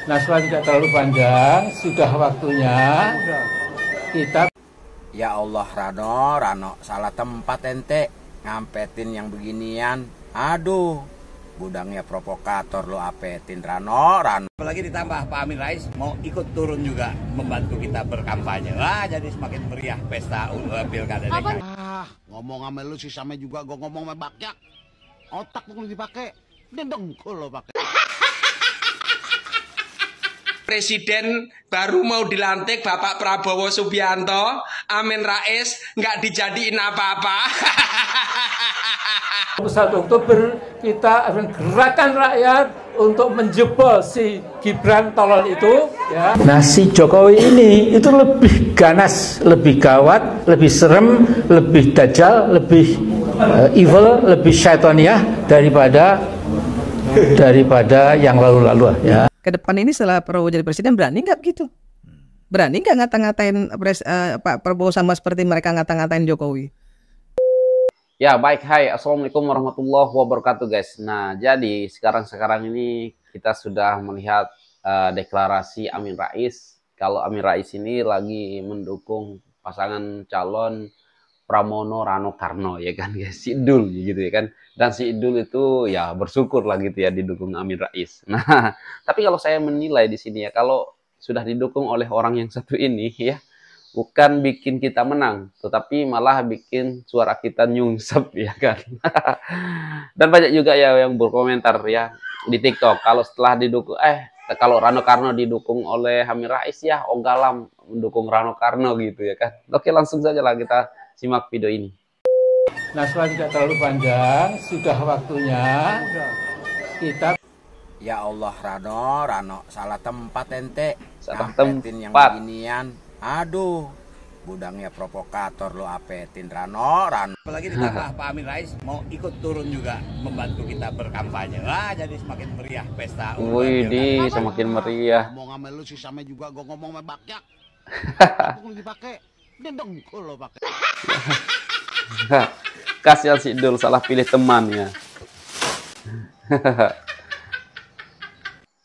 Nah, setelah tidak terlalu panjang, sudah waktunya kita. Ya Allah, Rano, salah tempat ente ngampetin yang beginian. Aduh, gudangnya provokator lo apetin, Rano. Apalagi ditambah Pak Amin Rais mau ikut turun juga membantu kita berkampanye. Wah, jadi semakin meriah pesta pilkada DKI. Ngomong sama lu sih sama juga gua ngomong sama bakyak. Otak bukan dipakai, ini dengkul lo pakai. Presiden baru mau dilantik Bapak Prabowo Subianto, Amin Rais nggak dijadiin apa-apa. 1 Oktober kita akan gerakan rakyat untuk menjebol si Gibran tolol itu. Ya. Nah, si Jokowi ini itu lebih ganas, lebih gawat, lebih serem, lebih dajjal, lebih evil, lebih syaitoniah daripada yang lalu-lalu ya. Ke depan ini setelah Prabowo jadi presiden berani nggak begitu? Berani nggak ngata-ngatain Pak Prabowo sama seperti mereka ngata-ngatain Jokowi? Ya baik, hai, assalamualaikum warahmatullahi wabarakatuh guys. Nah jadi sekarang ini kita sudah melihat deklarasi Amin Rais. Kalau Amin Rais ini lagi mendukung pasangan calon Pramono Rano Karno ya kan guys, si Idul gitu ya kan. Dan si Idul itu ya bersyukur lah gitu ya didukung Amin Rais. Nah, tapi kalau saya menilai di sini ya, kalau sudah didukung oleh orang yang satu ini ya, bukan bikin kita menang, tetapi malah bikin suara kita nyungsep ya kan. Dan banyak juga ya yang berkomentar ya di TikTok kalau setelah didukung kalau Rano Karno didukung oleh Amin Rais ya Ogalam mendukung Rano Karno gitu ya kan. Oke, langsung saja lah kita simak video ini. Nah, setelah tidak terlalu panjang, sudah waktunya kita. Ya Allah, Rano, salah tempat ente. Salah ngampetin yang tempat. beginian. Aduh, gudangnya provokator lo apetin, Rano. Apalagi ditambah Pak Amin Rais mau ikut turun juga membantu kita berkampanye. Wah, jadi semakin meriah pesta. Wih, semakin meriah. Ngomong sama lu sih sama juga gua ngomong sama bakyak. Otak bukan dipakai, ini dengkul lo pakai. Kasihan si Idul salah pilih temannya.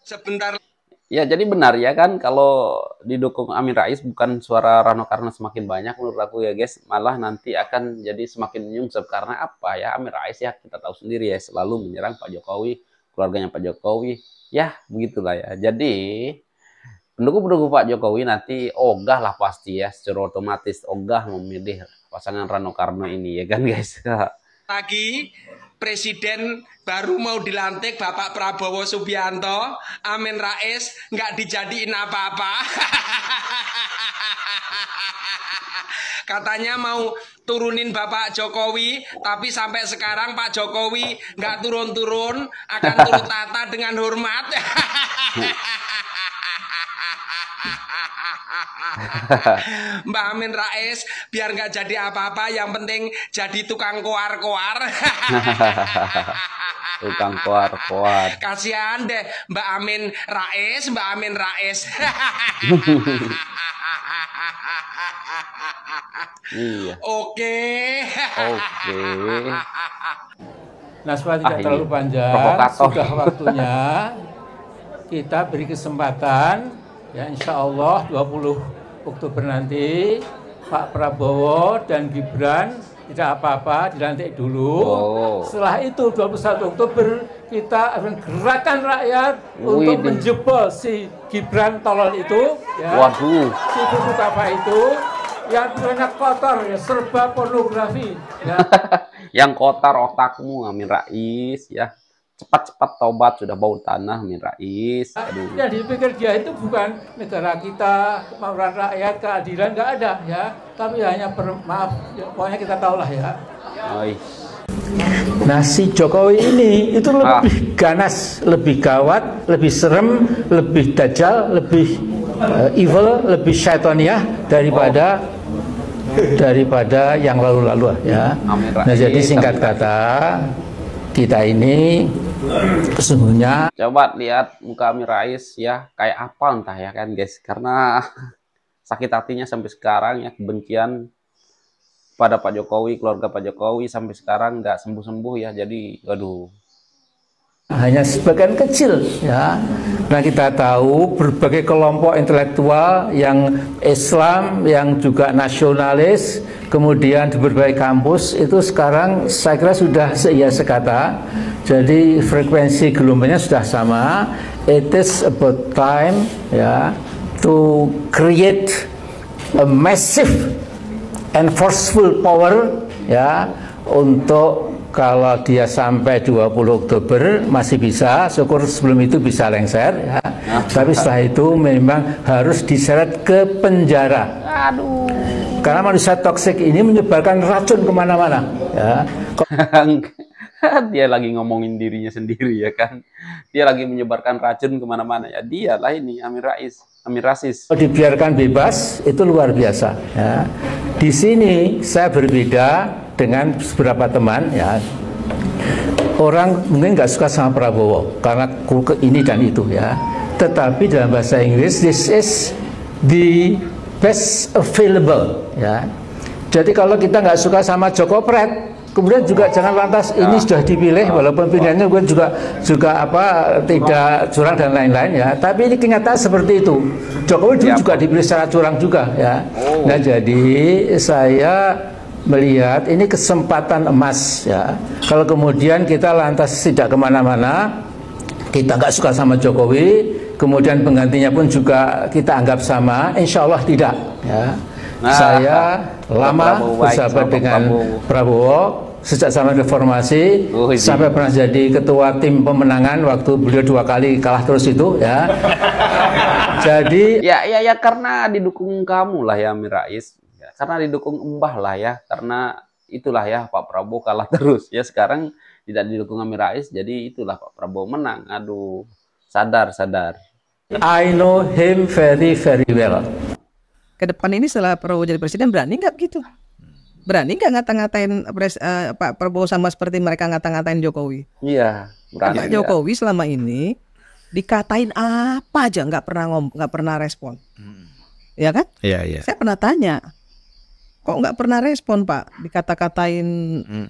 Sebentar. Ya jadi benar ya kan kalau didukung Amin Rais bukan suara Rano Karno semakin banyak menurut aku ya guys, malah nanti akan jadi semakin nyungsep. Karena apa ya, Amin Rais ya kita tahu sendiri ya selalu menyerang Pak Jokowi, keluarganya Pak Jokowi, ya begitulah ya. Jadi pendukung-pendukung Pak Jokowi nanti ogah lah pasti ya, secara otomatis ogah memilih pasangan Rano Karno ini ya kan guys. Lagi Presiden baru mau dilantik Bapak Prabowo Subianto, Amin Rais nggak dijadiin apa-apa. Katanya mau turunin Bapak Jokowi, tapi sampai sekarang Pak Jokowi nggak turun-turun, akan turut tata dengan hormat. Mbak Amin Rais biar nggak jadi apa-apa, yang penting jadi tukang koar-koar. Tukang koar-koar. Kasihan deh Mbak Amin Rais. Iya. Oke. Nah, setelah tidak terlalu panjang, Provokator. sudah waktunya kita beri kesempatan ya, insya Allah 20 Oktober nanti Pak Prabowo dan Gibran tidak apa-apa, dilantik dulu. Setelah itu 21 Oktober kita akan gerakan rakyat untuk menjebol si Gibran tolol itu ya. Waduh. Si buku apa itu yang banyak kotor ya, serba pornografi ya. Yang kotor otakmu Amin Rais ya. Cepat-cepat tobat, sudah bau tanah Amin Rais. Aduh. Yang dipikir dia itu bukan negara kita, kemauan rakyat, keadilan, nggak ada ya. Tapi hanya maaf, ya, pokoknya kita tahulah ya. Nah, si Jokowi ini itu lebih ganas, lebih gawat, lebih serem, lebih dajjal, lebih evil, lebih syaitoniah daripada yang lalu-lalu ya. Nah, jadi singkat kata, kita ini sesungguhnya coba lihat muka Amin Rais ya kayak apa entah ya kan guys, karena sakit hatinya sampai sekarang ya, kebencian pada Pak Jokowi, keluarga Pak Jokowi sampai sekarang nggak sembuh-sembuh ya. Jadi aduh, hanya sebagian kecil ya. Nah, kita tahu berbagai kelompok intelektual yang Islam, yang juga nasionalis, kemudian di berbagai kampus itu sekarang saya kira sudah seia sekata. Jadi frekuensi gelombangnya sudah sama. It is about time ya to create a massive and forceful power ya, untuk kalau dia sampai 20 Oktober masih bisa, syukur sebelum itu bisa lengser ya. Tapi setelah itu memang harus diseret ke penjara. Aduh. Karena manusia toksik ini menyebarkan racun kemana-mana ya. Dia lagi ngomongin dirinya sendiri ya kan. Dia lagi menyebarkan racun kemana-mana ya. Dia lah ini Amin Rais. Kalau dibiarkan bebas itu luar biasa ya. Di sini saya berbeda dengan beberapa teman ya. Orang mungkin nggak suka sama Prabowo karena ini dan itu ya. Tetapi dalam bahasa Inggris, this is the best available ya. Jadi kalau kita nggak suka sama Joko Pret, kemudian juga jangan lantas ini sudah dipilih walaupun pilihannya juga apa tidak curang dan lain-lain ya. Tapi ini kenyataan seperti itu. Jokowi dulu juga dipilih secara curang juga ya. Nah, jadi saya melihat ini kesempatan emas ya. Kalau kemudian kita lantas tidak kemana-mana, kita nggak suka sama Jokowi, kemudian penggantinya pun juga kita anggap sama, insya Allah tidak ya. Saya lama bersahabat dengan Prabowo sejak zaman reformasi, sampai pernah jadi ketua tim pemenangan waktu beliau 2 kali kalah terus itu ya. Jadi ya karena didukung kamu lah ya Amin Rais. Karena didukung Mbah lah ya, karena itulah ya Pak Prabowo kalah terus ya, sekarang tidak didukung Amin Rais, jadi itulah Pak Prabowo menang. Aduh, sadar. I know him very very well. Ke depan ini setelah Prabowo jadi presiden berani nggak begitu? Berani nggak ngata-ngatain Pak Prabowo sama seperti mereka ngata-ngatain Jokowi? Iya, berani. Pak Jokowi selama ini dikatain apa aja nggak pernah respon, ya kan? Iya. Saya pernah tanya, kok nggak pernah respon Pak? Dikata-katain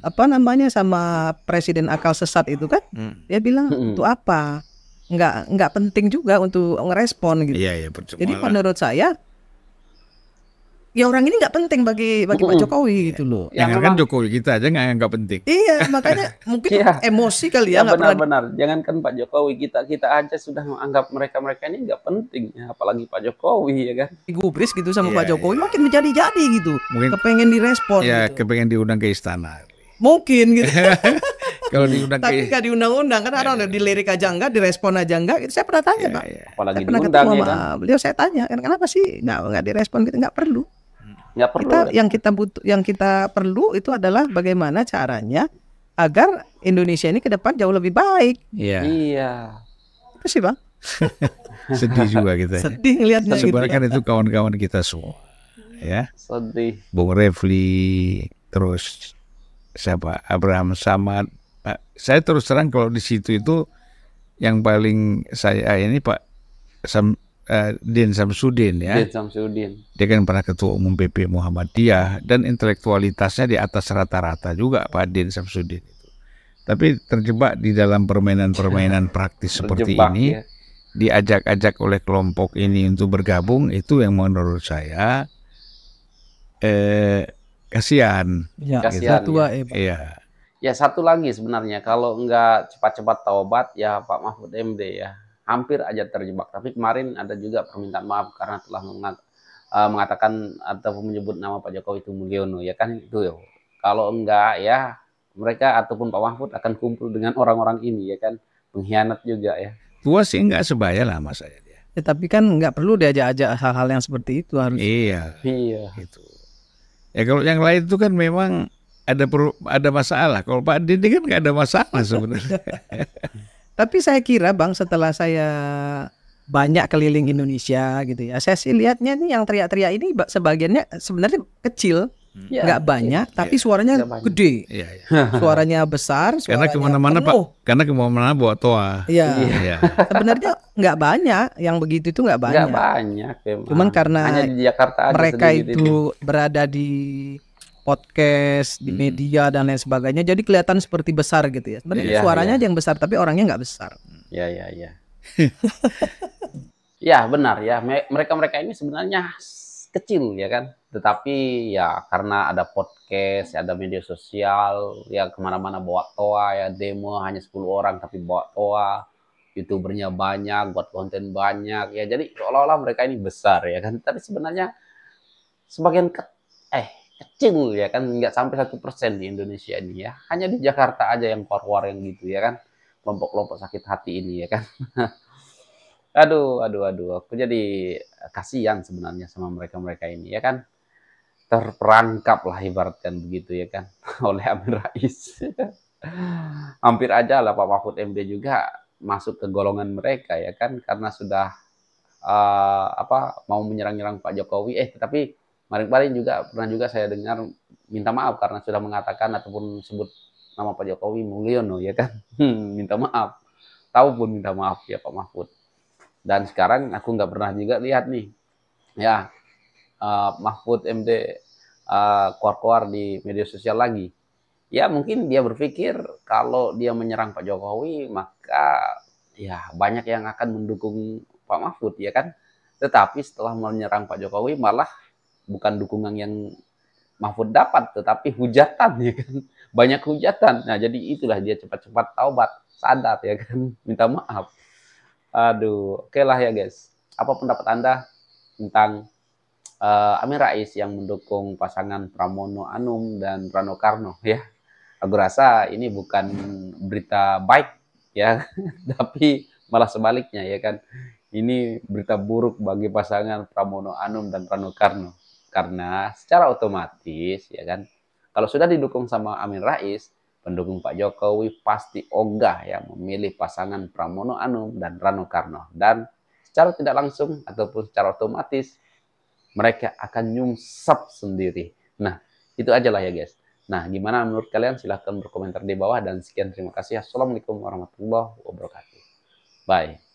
apa namanya sama presiden akal sesat itu kan? Dia bilang itu apa? Nggak penting juga untuk ngerespon gitu. Iya, Jadi menurut saya, ya orang ini nggak penting bagi Pak Jokowi gitu loh. Yang kan Jokowi kita aja nggak penting. Iya, makanya mungkin emosi kali ya. Benar-benar. Jangankan Pak Jokowi, kita aja sudah menganggap mereka ini nggak penting, ya, apalagi Pak Jokowi ya kan. Digubris gitu sama Pak Jokowi, makin menjadi-jadi gitu. Mungkin kepengen direspon. Ya, gitu. kepengen diundang ke istana. Mungkin gitu. Kalau diundang tapi nggak diundang-undang kan, orang dilirik aja enggak, direspon aja enggak. Itu saya pernah tanya Pak. Apalagi saya pernah diundang ketemu ya kan. beliau, saya tanya, kenapa sih nggak direspon gitu? Nggak perlu. Nggak perlu. Yang kita perlu itu adalah bagaimana caranya agar Indonesia ini ke depan jauh lebih baik. Iya. Itu sih Bang. Sedih juga kita. Sedih ngelihatnya gitu. Sebenarnya kan itu kawan-kawan kita semua. Ya. Sedih. Bung Refli, terus siapa? Abraham Samad. Saya terus terang kalau di situ itu yang paling saya ini Pak Din Samsudin ya. Din Samsudin. Dia kan pernah ketua umum PP Muhammadiyah dan intelektualitasnya di atas rata-rata juga Pak Din Samsudin itu. Tapi terjebak di dalam permainan-permainan praktis seperti ini, ya. Diajak-ajak oleh kelompok ini untuk bergabung, itu yang menurut saya kasihan. Ya, kasihan. Iya. Ya satu lagi sebenarnya, kalau nggak cepat-cepat taubat ya Pak Mahfud MD ya. Hampir aja terjebak. Tapi kemarin ada juga permintaan maaf karena telah mengatakan atau menyebut nama Pak Jokowi itu Mulyono ya kan itu ya. Kalau enggak ya mereka ataupun Pak Mahfud akan kumpul dengan orang-orang ini ya kan, pengkhianat juga ya. Tua sih enggak sebaya lah mas saya dia. Ya, tapi kan nggak perlu diajak-ajak hal-hal yang seperti itu harus. Iya. Gitu. Ya kalau yang lain itu kan memang ada masalah. Kalau Pak Didi kan nggak ada masalah sebenarnya. Tapi saya kira Bang, setelah saya banyak keliling Indonesia gitu ya, saya sih lihatnya nih yang teriak-teriak ini sebagiannya sebenarnya kecil, nggak banyak, tapi suaranya gede, suaranya besar, karena kemana-mana penuh. Pak, karena kemana-mana bawa toa. Iya. Sebenarnya nggak banyak yang begitu itu nggak banyak. Nggak banyak. Cuman karena hanya di Jakarta aja mereka itu berada di podcast di media dan lain sebagainya, jadi kelihatan seperti besar gitu ya. Sebenarnya suaranya aja yang besar tapi orangnya nggak besar. Ya. Ya benar ya, mereka ini sebenarnya kecil ya kan, tetapi ya karena ada podcast, ada media sosial, ya kemana-mana bawa toa ya, demo hanya 10 orang tapi bawa toa, youtubernya banyak, buat konten banyak ya, jadi seolah-olah mereka ini besar ya kan, tapi sebenarnya sebagian kecil ya kan, nggak sampai 1% di Indonesia ini ya, hanya di Jakarta aja yang keluar yang gitu ya kan, kelompok-kelompok sakit hati ini ya kan. Aduh, aku jadi kasihan sebenarnya sama mereka ini ya kan, terperangkap lah ibaratkan begitu ya kan, oleh Amin Rais. Hampir aja lah Pak Mahfud MD juga masuk ke golongan mereka ya kan, karena sudah mau menyerang-nyerang Pak Jokowi, tapi kemarin juga pernah juga saya dengar minta maaf karena sudah mengatakan ataupun sebut nama Pak Jokowi Mulyono ya kan. Minta maaf, tahu pun minta maaf ya Pak Mahfud. Dan sekarang aku nggak pernah juga lihat nih ya Mahfud MD keluar-keluar di media sosial lagi. Ya mungkin dia berpikir kalau dia menyerang Pak Jokowi maka ya banyak yang akan mendukung Pak Mahfud ya kan. Tetapi setelah menyerang Pak Jokowi malah bukan dukungan yang Mahfud dapat, tetapi hujatan ya kan. Banyak hujatan. Nah jadi itulah dia cepat-cepat taubat, sadar ya kan, minta maaf. Aduh, oke lah ya guys. Apa pendapat Anda tentang Amin Rais yang mendukung pasangan Pramono Anung dan Rano Karno ya? Aku rasa ini bukan berita baik ya, tapi malah sebaliknya ya kan. Ini berita buruk bagi pasangan Pramono Anung dan Rano Karno. Karena secara otomatis ya kan, kalau sudah didukung sama Amin Rais, pendukung Pak Jokowi pasti ogah ya memilih pasangan Pramono Anung dan Rano Karno. Dan secara tidak langsung ataupun secara otomatis mereka akan nyungsep sendiri. Nah, itu aja lah ya guys. Nah, gimana menurut kalian? Silahkan berkomentar di bawah. Dan sekian, terima kasih. Assalamualaikum warahmatullahi wabarakatuh. Bye.